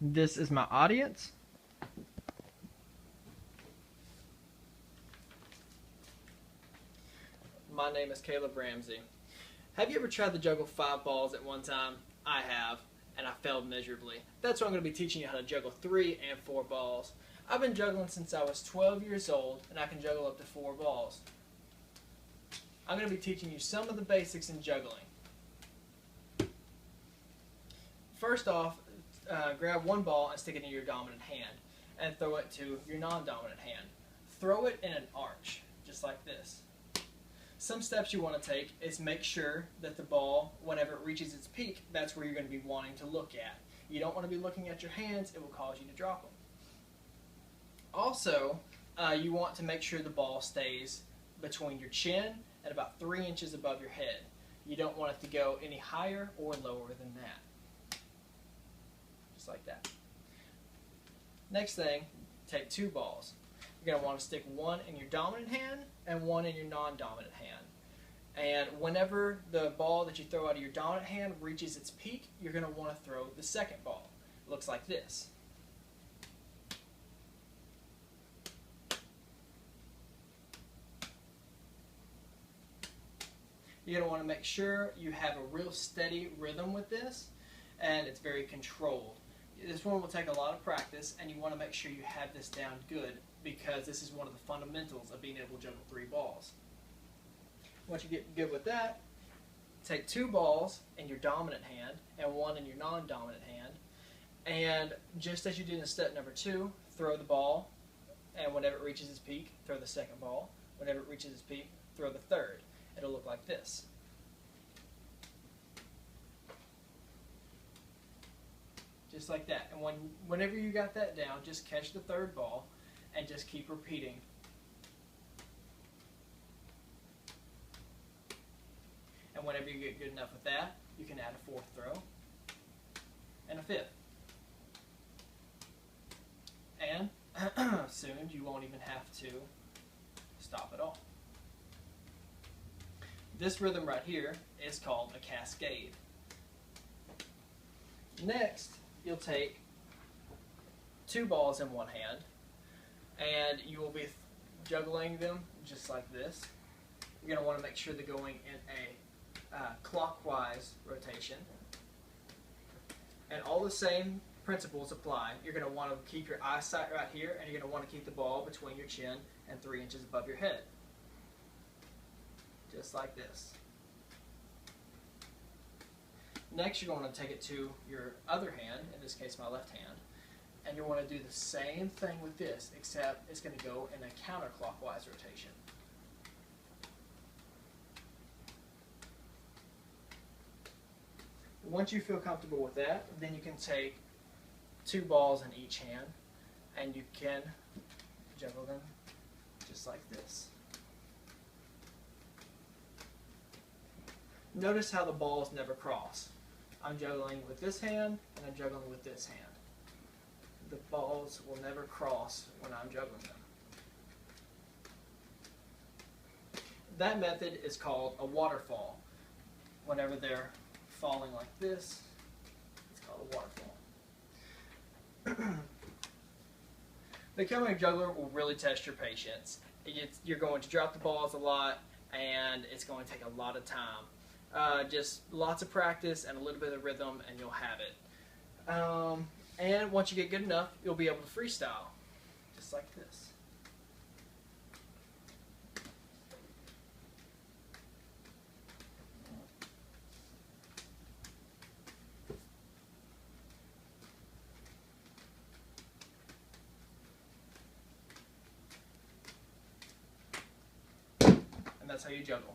This is my audience. My name is Caleb Ramsey. Have you ever tried to juggle 5 balls at one time? I have, and I failed miserably. That's why I'm going to be teaching you how to juggle 3 and 4 balls. I've been juggling since I was 12 years old, and I can juggle up to 4 balls. I'm going to be teaching you some of the basics in juggling. First off, grab one ball and stick it in your dominant hand, and throw it to your non-dominant hand. Throw it in an arch, just like this. Some steps you want to take is make sure that the ball, whenever it reaches its peak, that's where you're going to be wanting to look at. You don't want to be looking at your hands, it will cause you to drop them. Also, you want to make sure the ball stays between your chin and about 3 inches above your head. You don't want it to go any higher or lower than that. Just like that. Next thing, take 2 balls. You're going to want to stick one in your dominant hand and one in your non-dominant hand. And whenever the ball that you throw out of your dominant hand reaches its peak, you're going to want to throw the second ball. It looks like this. You're going to want to make sure you have a real steady rhythm with this, and it's very controlled. This one will take a lot of practice, and you want to make sure you have this down good, because this is one of the fundamentals of being able to juggle 3 balls. Once you get good with that, take 2 balls in your dominant hand and one in your non-dominant hand, and just as you did in step number 2, throw the ball, and whenever it reaches its peak, throw the second ball. Whenever it reaches its peak, throw the third. It'll look like this. Just like that. And whenever you got that down, just catch the third ball and just keep repeating. And whenever you get good enough with that, you can add a 4th throw and a 5th. And soon you won't even have to stop at all. This rhythm right here is called a cascade. Next, you'll take 2 balls in one hand, and you will be juggling them just like this. You're going to want to make sure they're going in a clockwise rotation. And all the same principles apply. You're going to want to keep your eyesight right here, and you're going to want to keep the ball between your chin and 3 inches above your head. Just like this. Next, you're going to take it to your other hand, in this case my left hand, and you want to do the same thing with this, except it's going to go in a counterclockwise rotation. Once you feel comfortable with that, then you can take 2 balls in each hand, and you can juggle them just like this. Notice how the balls never cross. I'm juggling with this hand, and I'm juggling with this hand. The balls will never cross when I'm juggling them. That method is called a waterfall. Whenever they're falling like this, it's called a waterfall. Becoming a juggler will really test your patience. You're going to drop the balls a lot, and it's going to take a lot of time. Just lots of practice and a little bit of rhythm, and you'll have it. And once you get good enough, you'll be able to freestyle, just like this. And that's how you juggle.